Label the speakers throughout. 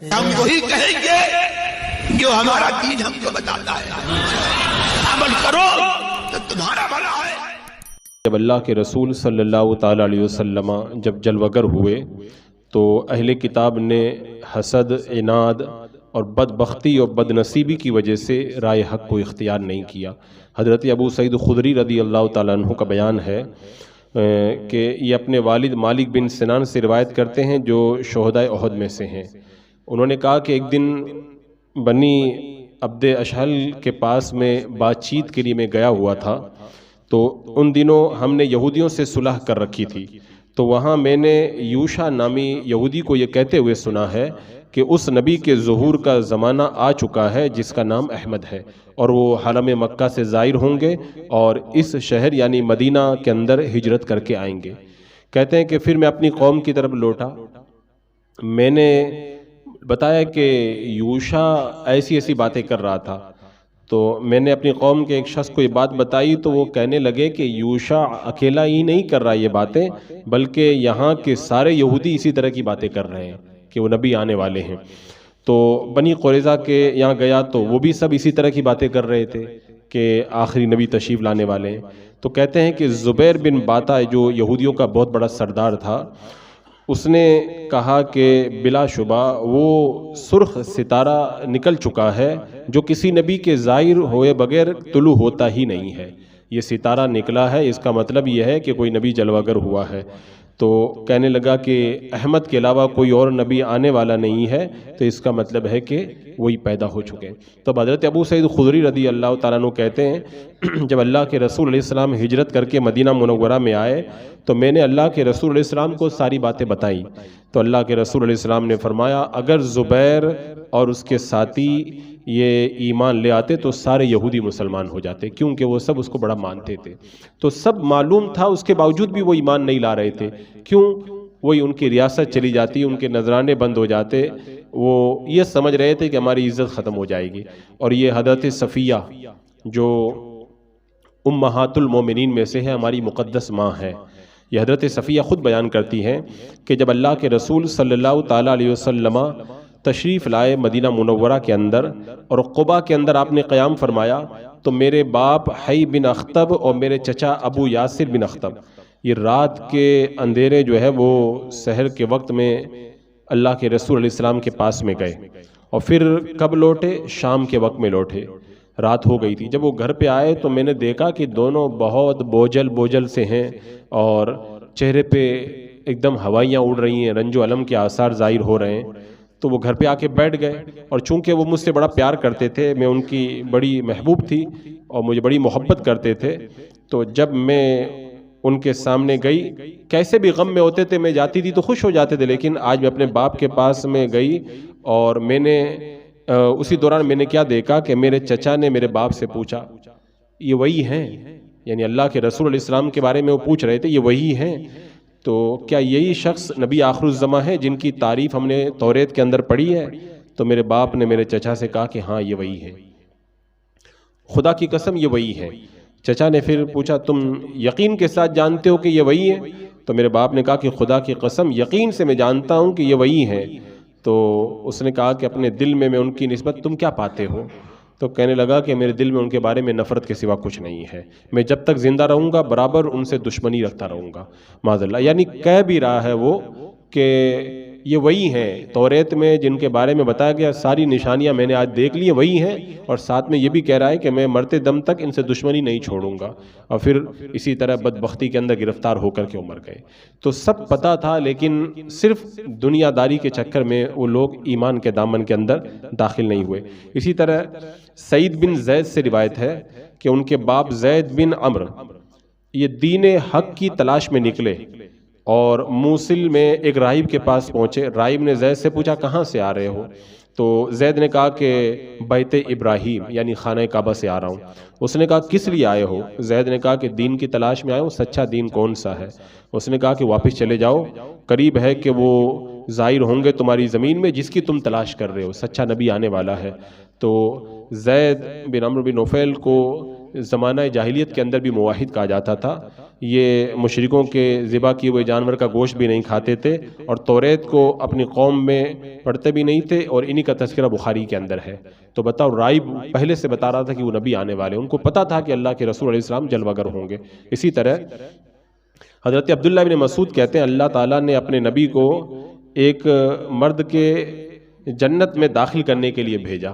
Speaker 1: ہم وہی کہیں گے جو ہمارا دین ہم کو بتاتا ہے، عمل کرو تو تمہارا بھلا ہے۔
Speaker 2: جب اللہ کے رسول صلی اللہ تعالیٰ علیہ وسلم جب جلوگر ہوئے تو اہل کتاب نے حسد، عناد اور بدبختی اور بدنصیبی کی وجہ سے رائے حق کو اختیار نہیں کیا۔ حضرت ابو سعید خدری رضی اللہ تعالیٰ عنہ کا بیان ہے کہ یہ اپنے والد مالک بن سنان سے روایت کرتے ہیں جو شہدائے احد میں سے ہیں۔ انہوں نے کہا کہ ایک دن بنی عبد اشہل کے پاس میں بات چیت کے لیے میں گیا ہوا تھا، تو ان دنوں ہم نے یہودیوں سے صلح کر رکھی تھی، تو وہاں میں نے یوشع نامی یہودی کو یہ کہتے ہوئے سنا ہے کہ اس نبی کے ظہور کا زمانہ آ چکا ہے جس کا نام احمد ہے، اور وہ حرم مکہ سے ظاہر ہوں گے اور اس شہر یعنی مدینہ کے اندر ہجرت کر کے آئیں گے۔ کہتے ہیں کہ پھر میں اپنی قوم کی طرف لوٹا، میں نے بتایا کہ یوشع ایسی ایسی باتیں کر رہا تھا، تو میں نے اپنی قوم کے ایک شخص کو یہ بات بتائی تو وہ کہنے لگے کہ یوشع اکیلا ہی نہیں کر رہا یہ باتیں، بلکہ یہاں کے سارے یہودی اسی طرح کی باتیں کر رہے ہیں کہ وہ نبی آنے والے ہیں۔ تو بنی قریظہ کے یہاں گیا تو وہ بھی سب اسی طرح کی باتیں کر رہے تھے کہ آخری نبی تشریف لانے والے ہیں۔ تو کہتے ہیں کہ زبیر بن باتا جو یہودیوں کا بہت بڑا سردار تھا، اس نے کہا کہ بلا شبہ وہ سرخ ستارہ نکل چکا ہے جو کسی نبی کے ظاہر ہوئے بغیر طلوع ہوتا ہی نہیں ہے، یہ ستارہ نکلا ہے، اس کا مطلب یہ ہے کہ کوئی نبی جلوگر ہوا ہے۔ تو کہنے لگا کہ احمد کے علاوہ کوئی اور نبی آنے والا نہیں ہے، تو اس کا مطلب ہے کہ وہی پیدا ہو چکے۔ تو حضرت ابو سعید خدری رضی اللہ تعالیٰ عنہ کہتے ہیں جب اللہ کے رسول علیہ السلام ہجرت کر کے مدینہ منورہ میں آئے تو میں نے اللہ کے رسول علیہ السلام کو ساری باتیں بتائیں، تو اللہ کے رسول علیہ السلام نے فرمایا اگر زبیر اور اس کے ساتھی یہ ایمان لے آتے تو سارے یہودی مسلمان ہو جاتے، کیونکہ وہ سب اس کو بڑا مانتے تھے۔ تو سب معلوم تھا، اس کے باوجود بھی وہ ایمان نہیں لا رہے تھے، کیوں؟ وہی ان کی ریاست چلی جاتی، ان کے نذرانے بند ہو جاتے، وہ یہ سمجھ رہے تھے کہ ہماری عزت ختم ہو جائے گی۔ اور یہ حضرت صفیہ جو امہات المومنین میں سے ہے، ہماری مقدس ماں ہے، یہ حضرت صفیہ خود بیان کرتی ہیں کہ جب اللہ کے رسول صلی اللہ تعالیٰ علیہ وسلم تشریف لائے مدینہ منورہ کے اندر اور قباء کے اندر آپ نے قیام فرمایا تو میرے باپ حی بن اخطب اور میرے چچا ابو یاسر بن اخطب یہ رات کے اندھیرے جو ہے وہ سحر کے وقت میں اللہ کے رسول علیہ السلام کے پاس میں گئے، اور پھر کب لوٹے؟ شام کے وقت میں لوٹے، رات ہو گئی تھی۔ جب وہ گھر پہ آئے تو میں نے دیکھا کہ دونوں بہت بوجھل سے ہیں اور چہرے پہ ایک دم ہوائیاں اڑ رہی ہیں، رنج و الم کے آثار ظاہر ہو رہے ہیں۔ تو وہ گھر پہ آ کے بیٹھ گئے، اور چونکہ وہ مجھ سے بڑا پیار کرتے تھے، میں ان کی بڑی محبوب تھی اور مجھے بڑی محبت کرتے تھے، تو جب میں ان کے سامنے گئی، کیسے بھی غم میں ہوتے تھے، میں جاتی تھی تو خوش ہو جاتے تھے، لیکن آج میں اپنے باپ کے پاس میں گئی اور میں نے اسی دوران میں نے کیا دیکھا کہ میرے چچا نے میرے باپ سے پوچھا یہ وہی ہیں، یعنی اللہ کے رسول علیہ السلام کے بارے میں وہ پوچھ رہے تھے یہ وہی ہیں، تو کیا یہی شخص نبی آخر الزماں ہے جن کی تعریف ہم نے توریت کے اندر پڑھی ہے؟ تو میرے باپ نے میرے چچا سے کہا کہ ہاں یہ وہی ہے، خدا کی قسم یہ وہی ہے۔ چچا نے پھر پوچھا تم یقین کے ساتھ جانتے ہو کہ یہ وہی ہے؟ تو میرے باپ نے کہا کہ خدا کی قسم یقین سے میں جانتا ہوں کہ یہ وہی ہے۔ تو اس نے کہا کہ اپنے دل میں ان کی نسبت تم کیا پاتے ہو؟ تو کہنے لگا کہ میرے دل میں ان کے بارے میں نفرت کے سوا کچھ نہیں ہے، میں جب تک زندہ رہوں گا برابر ان سے دشمنی رکھتا رہوں گا معاذ اللہ۔ یعنی کہہ بھی رہا ہے وہ کہ یہ وہی ہیں، توریت میں جن کے بارے میں بتایا گیا ساری نشانیاں میں نے آج دیکھ لی وہی ہیں، اور ساتھ میں یہ بھی کہہ رہا ہے کہ میں مرتے دم تک ان سے دشمنی نہیں چھوڑوں گا، اور پھر اسی طرح بدبختی کے اندر گرفتار ہو کر کے مر گئے۔ تو سب پتہ تھا، لیکن صرف دنیا داری کے چکر میں وہ لوگ ایمان کے دامن کے اندر داخل نہیں ہوئے۔ اسی طرح سعید بن زید سے روایت ہے کہ ان کے باپ زید بن عمرو یہ دین حق کی تلاش میں نکلے اور موصل میں ایک راہب کے پاس پہنچے۔ راہب نے زید سے پوچھا کہاں سے آ رہے ہو؟ تو زید نے کہا کہ بیت ابراہیم یعنی خانہ کعبہ سے آ رہا ہوں۔ اس نے کہا کس لیے آئے ہو؟ زید نے کہا کہ دین کی تلاش میں آئے ہوں، سچا دین کون سا ہے؟ اس نے کہا کہ واپس چلے جاؤ، قریب ہے کہ وہ ظاہر ہوں گے تمہاری زمین میں جس کی تم تلاش کر رہے ہو، سچا نبی آنے والا ہے۔ تو زید بن عمرو بن نفیل کو زمانہ جاہلیت کے اندر بھی موحد کہا جاتا تھا. یہ مشرکوں کے ذبح کیے ہوئے جانور کا گوشت بھی نہیں کھاتے تھے اور توریت کو اپنی قوم میں پڑھتے بھی نہیں تھے, اور انہی کا تذکرہ بخاری کے اندر ہے. تو بتاؤ, رائب پہلے سے بتا رہا تھا کہ وہ نبی آنے والے, ان کو پتا تھا کہ اللہ کے رسول علیہ السلام جلوہ گر ہوں گے. اسی طرح حضرت عبداللہ بن مسعود کہتے ہیں اللہ تعالیٰ نے اپنے نبی کو ایک مرد کے جنت میں داخل کرنے کے لیے بھیجا.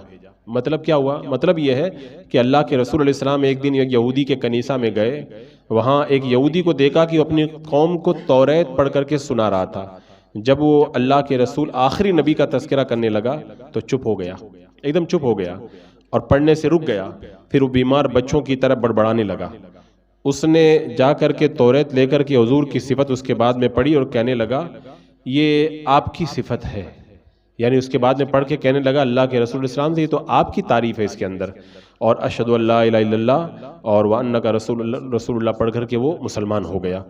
Speaker 2: مطلب کیا ہوا؟ مطلب یہ ہے کہ اللہ کے رسول علیہ السلام ایک دن ایک یہودی کے کنیسہ میں گئے, وہاں ایک یہودی کو دیکھا کہ وہ اپنی قوم کو توریت پڑھ کر کے سنا رہا تھا. جب وہ اللہ کے رسول آخری نبی کا تذکرہ کرنے لگا تو چپ ہو گیا, ایک دم چپ ہو گیا اور پڑھنے سے رک گیا. پھر وہ بیمار بچوں کی طرح بڑبڑانے لگا. اس نے جا کر کے توریت لے کر کے حضور کی صفت اس کے بعد میں پڑھی اور کہنے لگا یہ آپ کی صفت ہے. یعنی اس کے بعد میں پڑھ کے کہنے لگا اللہ کے رسول علیہ السلام سے یہ تو آپ کی تعریف ہے اس کے اندر, اور اشہد ان لا الہ الا اللہ اور وانک رسول اللہ پڑھ کر کے وہ مسلمان ہو گیا.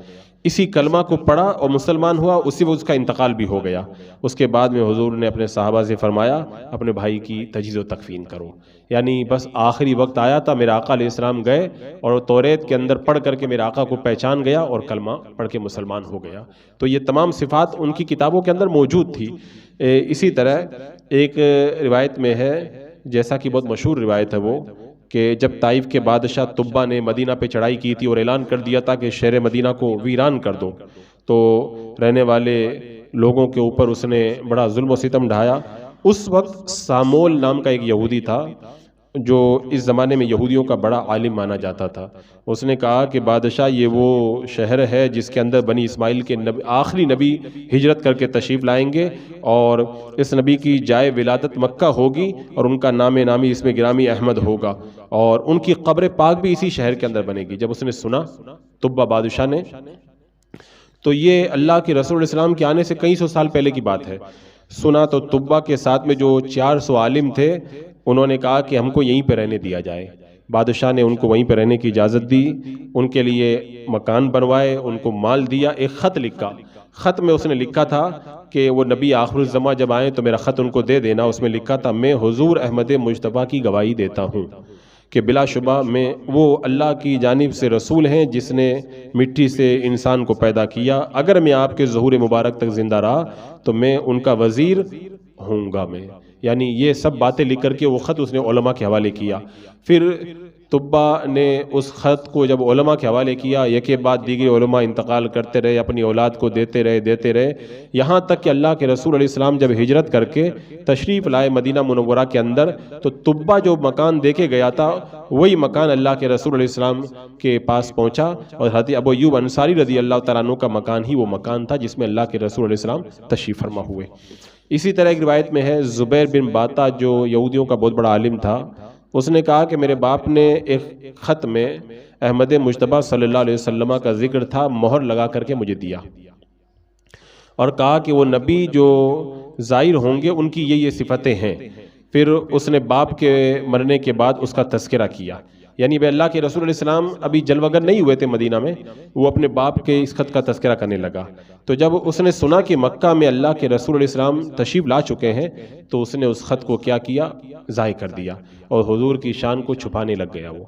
Speaker 2: اسی کلمہ کو پڑھا اور مسلمان ہوا, اسی وقت اس کا انتقال بھی ہو گیا. اس کے بعد میں حضور نے اپنے صحابہ سے فرمایا اپنے بھائی کی تجہیز و تکفین کرو. یعنی بس آخری وقت آیا تھا, میرے آقا علیہ السلام گئے اور توریت کے اندر پڑھ کر کے میرے آقا کو پہچان گیا اور کلمہ پڑھ کے مسلمان ہو گیا. تو یہ تمام صفات ان کی کتابوں کے اندر موجود تھی. اسی طرح ایک روایت میں ہے, جیسا کہ بہت مشہور روایت ہے وہ, کہ جب طائف کے بادشاہ طبہ نے مدینہ پہ چڑھائی کی تھی اور اعلان کر دیا تھا کہ شہر مدینہ کو ویران کر دو, تو رہنے والے لوگوں کے اوپر اس نے بڑا ظلم و ستم ڈھایا. اس وقت سامول نام کا ایک یہودی تھا جو اس زمانے میں یہودیوں کا بڑا عالم مانا جاتا تھا. اس نے کہا کہ بادشاہ یہ وہ شہر ہے جس کے اندر بنی اسماعیل کے آخری نبی ہجرت کر کے تشریف لائیں گے, اور اس نبی کی جائے ولادت مکہ ہوگی اور ان کا نام نامی اس میں گرامی احمد ہوگا, اور ان کی قبر پاک بھی اسی شہر کے اندر بنے گی. جب اس نے سنا طبہ بادشاہ نے, تو یہ اللہ کے رسول علیہ السلام کے آنے سے کئی سو سال پہلے کی بات ہے, سنا تو طبہ کے ساتھ میں جو 400 عالم تھے انہوں نے کہا کہ ہم کو یہیں پہ رہنے دیا جائے. بادشاہ نے ان کو وہیں پہ رہنے کی اجازت دی, ان کے لیے مکان بنوائے, ان کو مال دیا. ایک خط لکھا, خط میں اس نے لکھا تھا کہ وہ نبی آخر الزماں جب آئیں تو میرا خط ان کو دے دینا. اس میں لکھا تھا میں حضور احمد مجتبیٰ کی گواہی دیتا ہوں کہ بلا شبہ میں وہ اللہ کی جانب سے رسول ہیں جس نے مٹی سے انسان کو پیدا کیا. اگر میں آپ کے ظہور مبارک تک زندہ رہا تو میں ان کا وزیر ہوں گا میں. یعنی یہ سب باتیں لکھ کر کے وہ خط اس نے علماء کے حوالے کیا. پھر طبہ نے اس خط کو جب علماء کے حوالے کیا, یکے بعد دیگر علماء انتقال کرتے رہے, اپنی اولاد کو دیتے رہے, یہاں تک کہ اللہ کے رسول علیہ السلام جب ہجرت کر کے تشریف لائے مدینہ منورہ کے اندر, تو طبہ جو مکان دے کے گیا تھا وہی مکان اللہ کے رسول علیہ السلام کے پاس پہنچا, اور حضرت ابو ایوب انصاری رضی اللہ تعالیٰ عنہ کا مکان ہی وہ مکان تھا جس میں اللہ کے رسول علیہ السلام تشریف فرما ہوئے. اسی طرح ایک روایت میں ہے زبیر بن باتا جو یہودیوں کا بہت بڑا عالم تھا, اس نے کہا کہ میرے باپ نے ایک خط میں احمد مجتبیٰ صلی اللہ علیہ وسلم کا ذکر تھا, مہر لگا کر کے مجھے دیا اور کہا کہ وہ نبی جو ظاہر ہوں گے ان کی یہ صفتیں ہیں. پھر اس نے باپ کے مرنے کے بعد اس کا تذکرہ کیا. یعنی بے اللہ کے رسول علیہ السلام ابھی جلوہ گر نہیں ہوئے تھے مدینہ میں, وہ اپنے باپ کے اس خط کا تذکرہ کرنے لگا. تو جب اس نے سنا کہ مکہ میں اللہ کے رسول علیہ السلام تشریف لا چکے ہیں تو اس نے اس خط کو کیا کیا, ضائع کر دیا اور حضور کی شان کو چھپانے لگ گیا. وہ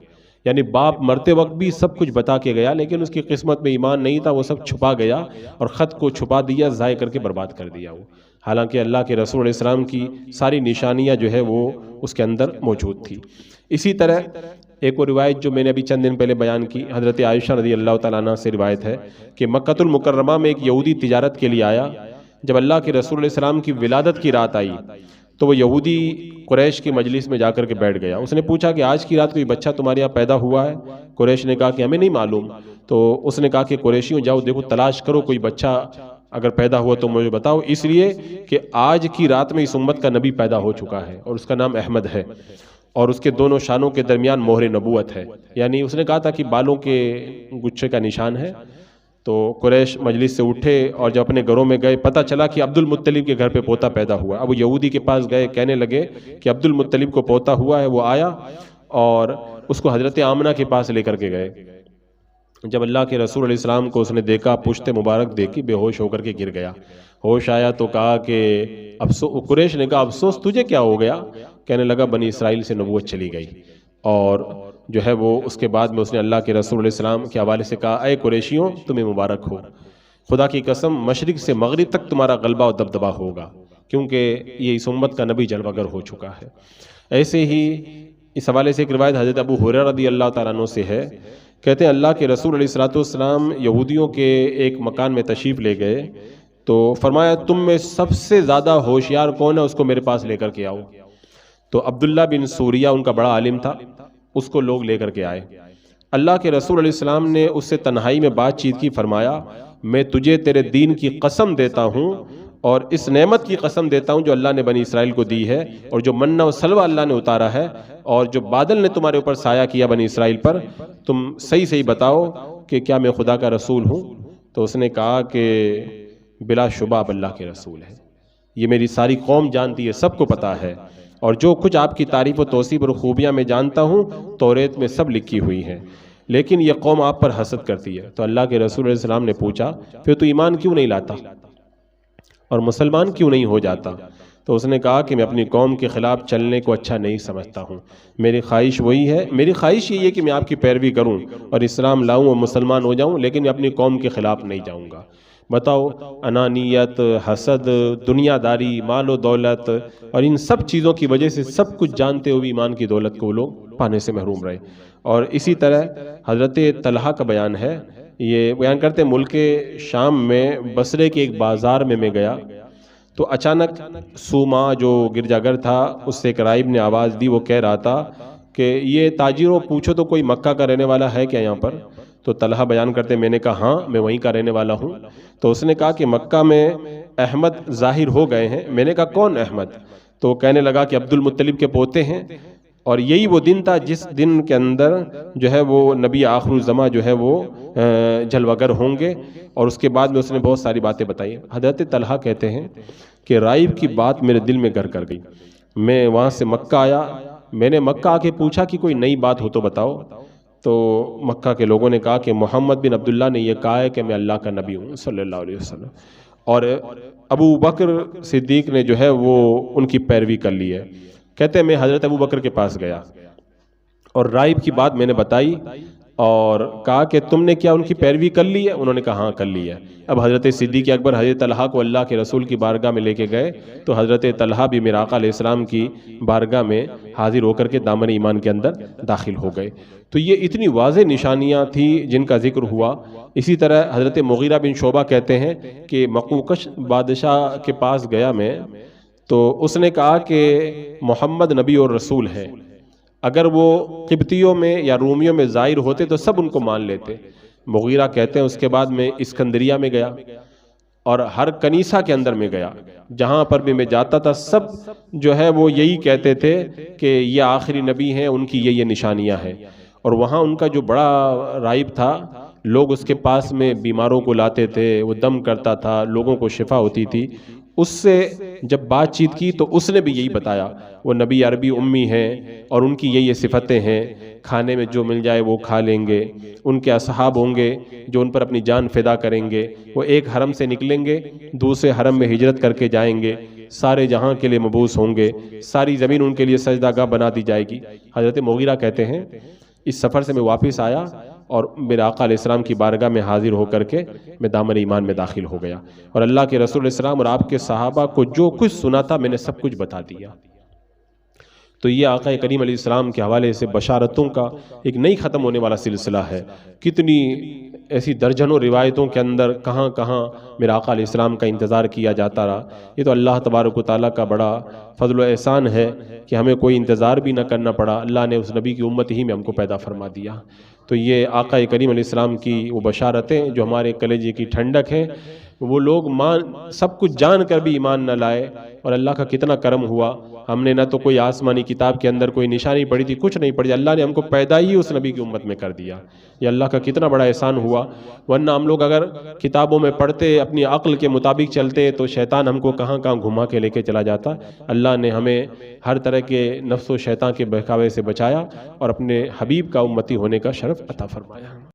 Speaker 2: یعنی باپ مرتے وقت بھی سب کچھ بتا کے گیا, لیکن اس کی قسمت میں ایمان نہیں تھا, وہ سب چھپا گیا اور خط کو چھپا دیا, ضائع کر کے برباد کر دیا وہ. حالانکہ اللہ کے رسول علیہ السلام کی ساری نشانیاں جو ہے وہ اس کے اندر موجود تھی. اسی طرح ایک وہ روایت جو میں نے ابھی چند دن پہلے بیان کی, حضرت عائشہ رضی اللہ تعالیٰ عنہ سے روایت ہے کہ مکۃ المکرمہ میں ایک یہودی تجارت کے لیے آیا. جب اللہ کے رسول علیہ السلام کی ولادت کی رات آئی تو وہ یہودی قریش کی مجلس میں جا کر کے بیٹھ گیا. اس نے پوچھا کہ آج کی رات کوئی بچہ تمہارے یہاں پیدا ہوا ہے؟ قریش نے کہا کہ ہمیں نہیں معلوم. تو اس نے کہا کہ قریشیوں جاؤ دیکھو تلاش کرو, کوئی بچہ اگر پیدا ہوا تو مجھے بتاؤ, اس لیے کہ آج کی رات میں اس امت کا نبی پیدا ہو چکا ہے اور اس کا نام احمد ہے, اور اس کے دونوں شانوں کے درمیان مہر نبوت ہے. یعنی اس نے کہا تھا کہ بالوں کے گچھے کا نشان ہے. تو قریش مجلس سے اٹھے اور جب اپنے گھروں میں گئے پتہ چلا کہ عبد المطلب کے گھر پہ پوتا پیدا ہوا. اب وہ یہودی کے پاس گئے, کہنے لگے کہ عبد المطلب کو پوتا ہوا ہے. وہ آیا اور اس کو حضرت آمنہ کے پاس لے کر کے گئے. جب اللہ کے رسول علیہ السلام کو اس نے دیکھا, پشت مبارک دیکھی, بے ہوش ہو کر کے گر گیا. ہوش آیا تو کہا کہ قریش نے کہا افسوس تجھے کیا ہو گیا؟ کہنے لگا بنی اسرائیل سے نبوت چلی گئی، اور جو ہے وہ اس کے بعد میں اس نے اللہ کے رسول علیہ السلام کے حوالے سے کہا اے قریشیوں تمہیں مبارک ہو، خدا کی قسم مشرق سے مغرب تک تمہارا غلبہ و دبدبہ ہوگا، کیونکہ یہ اس امت کا نبی جلوہ گر ہو چکا ہے۔ ایسے ہی اس حوالے سے ایک روایت حضرت ابو ہریرہ رضی اللہ تعالیٰ عنہ سے ہے، کہتے ہیں اللہ کے رسول علیہ السلام یہودیوں کے ایک مکان میں تشریف لے گئے تو فرمایا تم میں سب سے زیادہ ہوشیار کون ہے، اس کو میرے پاس لے کر کے آؤ۔ تو عبداللہ بن سوریہ ان کا بڑا عالم تھا، اس کو لوگ لے کر کے آئے۔ اللہ کے رسول علیہ السلام نے اس سے تنہائی میں بات چیت کی، فرمایا میں تجھے تیرے دین کی قسم دیتا ہوں اور اس نعمت کی قسم دیتا ہوں جو اللہ نے بنی اسرائیل کو دی ہے، اور جو منّا و سلوہ اللہ نے اتارا ہے، اور جو بادل نے تمہارے اوپر سایہ کیا بنی اسرائیل پر، تم صحیح صحیح بتاؤ کہ کیا میں خدا کا رسول ہوں؟ تو اس نے کہا کہ بلا شبہ آپ اللہ کے رسول ہیں، یہ میری ساری قوم جانتی ہے، سب کو پتا ہے، اور جو کچھ آپ کی تعریف و توصیف اور خوبیاں میں جانتا ہوں توریت میں سب لکھی ہوئی ہیں، لیکن یہ قوم آپ پر حسد کرتی ہے۔ تو اللہ کے رسول علیہ السلام نے پوچھا پھر تو ایمان کیوں نہیں لاتا اور مسلمان کیوں نہیں ہو جاتا؟ تو اس نے کہا کہ میں اپنی قوم کے خلاف چلنے کو اچھا نہیں سمجھتا ہوں، میری خواہش وہی ہے، میری خواہش یہی ہے کہ میں آپ کی پیروی کروں اور اسلام لاؤں اور مسلمان ہو جاؤں، لیکن میں اپنی قوم کے خلاف نہیں جاؤں گا۔ بتاؤ، انانیت، حسد، دنیا داری، مال و دولت اور ان سب چیزوں کی وجہ سے سب کچھ جانتے ہوئے ایمان کی دولت کو وہ لوگ پانے سے محروم رہے۔ اور اسی طرح حضرت طلحہ کا بیان ہے، یہ بیان کرتے ملک شام میں بصرے کے ایک بازار میں گیا تو اچانک سوما جو گرجا گھر تھا اس سے ایک راہب نے آواز دی، وہ کہہ رہا تھا کہ یہ تاجروں پوچھو تو کوئی مکہ کا رہنے والا ہے کیا یہاں پر؟ تو طلحہ بیان کرتے میں نے کہا ہاں میں وہیں کا رہنے والا ہوں۔ تو اس نے کہا کہ مکہ میں احمد ظاہر ہو گئے ہیں۔ میں نے کہا کون احمد؟ تو کہنے لگا کہ عبد المطلب کے پوتے ہیں، اور یہی وہ دن تھا جس دن کے اندر جو ہے وہ نبی آخر الزماں جو ہے وہ جلوہ گر ہوں گے، اور اس کے بعد میں اس نے بہت ساری باتیں بتائی۔ حضرت طلحہ کہتے ہیں کہ راہب کی بات میرے دل میں گھر کر گئی، میں وہاں سے مکہ آیا، میں نے مکہ آ کے پوچھا کہ کوئی نئی بات ہو تو بتاؤ، تو مکہ کے لوگوں نے کہا کہ محمد بن عبداللہ نے یہ کہا ہے کہ میں اللہ کا نبی ہوں صلی اللہ علیہ وسلم، اور ابو بکر صدیق نے جو ہے وہ ان کی پیروی کر لی ہے۔ کہتے ہیں میں حضرت ابو بکر کے پاس گیا اور راہب کی بات میں نے بتائی اور کہا کہ تم نے کیا ان کی پیروی کر لی ہے؟ انہوں نے کہا ہاں کر لی ہے۔ اب حضرت صدیق اکبر حضرت طلحہ کو اللہ کے رسول کی بارگاہ میں لے کے گئے تو حضرت طلحہ بھی میرے آقا علیہ السلام کی بارگاہ میں حاضر ہو کر کے دامن ایمان کے اندر داخل ہو گئے۔ تو یہ اتنی واضح نشانیاں تھیں جن کا ذکر ہوا۔ اسی طرح حضرت مغیرہ بن شعبہ کہتے ہیں کہ مقوقش بادشاہ کے پاس گیا میں، تو اس نے کہا کہ محمد نبی اور رسول ہے، اگر وہ قبطیوں میں یا رومیوں میں ظاہر ہوتے تو سب ان کو مان لیتے۔ مغیرہ کہتے ہیں اس کے بعد میں اسکندریہ میں گیا اور ہر کنیسہ کے اندر میں گیا، جہاں پر بھی میں جاتا تھا سب جو ہے وہ یہی کہتے تھے کہ یہ آخری نبی ہیں، ان کی یہ نشانیاں ہیں۔ اور وہاں ان کا جو بڑا راہب تھا، لوگ اس کے پاس میں بیماروں کو لاتے تھے، وہ دم کرتا تھا، لوگوں کو شفا ہوتی تھی۔ اس سے جب بات چیت کی تو اس نے بھی یہی بتایا، وہ نبی عربی امی ہیں اور ان کی یہ صفتیں ہیں، کھانے میں جو مل جائے وہ کھا لیں گے، ان کے اصحاب ہوں گے جو ان پر اپنی جان فدا کریں گے، وہ ایک حرم سے نکلیں گے دوسرے حرم میں ہجرت کر کے جائیں گے، سارے جہاں کے لیے مبعوث ہوں گے، ساری زمین ان کے لیے سجدہ گاہ بنا دی جائے گی۔ حضرت مغیرہ کہتے ہیں اس سفر سے میں واپس آیا اور میرے آقا علیہ السلام کی بارگاہ میں حاضر ہو کر کے میں دامن ایمان میں داخل ہو گیا، اور اللہ کے رسول علیہ السلام اور آپ کے صحابہ کو جو کچھ سنا تھا میں نے سب کچھ بتا دیا۔ تو یہ آقا کریم علیہ السلام کے حوالے سے بشارتوں کا ایک نہیں ختم ہونے والا سلسلہ ہے۔ کتنی ایسی درجنوں روایتوں کے اندر کہاں کہاں میرے آقا علیہ السلام کا انتظار کیا جاتا رہا۔ یہ تو اللہ تبارک و تعالیٰ کا بڑا فضل و احسان ہے کہ ہمیں کوئی انتظار بھی نہ کرنا پڑا، اللہ نے اس نبی کی امت ہی میں ہم کو پیدا فرما دیا۔ تو یہ آقا کریم علیہ السلام کی وہ بشارتیں جو ہمارے کلیجے کی ٹھنڈک ہیں، وہ لوگ سب کچھ جان کر بھی ایمان نہ لائے، اور اللہ کا کتنا کرم ہوا، ہم نے نہ تو کوئی آسمانی کتاب کے اندر کوئی نشانی پڑھی تھی، کچھ نہیں پڑھی، اللہ نے ہم کو پیدا ہی اس نبی کی امت میں کر دیا۔ یہ اللہ کا کتنا بڑا احسان ہوا، ورنہ ہم لوگ اگر کتابوں میں پڑھتے اپنی عقل کے مطابق چلتے تو شیطان ہم کو کہاں کہاں گھما کے لے کے چلا جاتا۔ اللہ نے ہمیں ہر طرح کے نفس و شیطان کے بہکاوے سے بچایا اور اپنے حبیب کا امتی ہونے کا شرف عطا فرمایا۔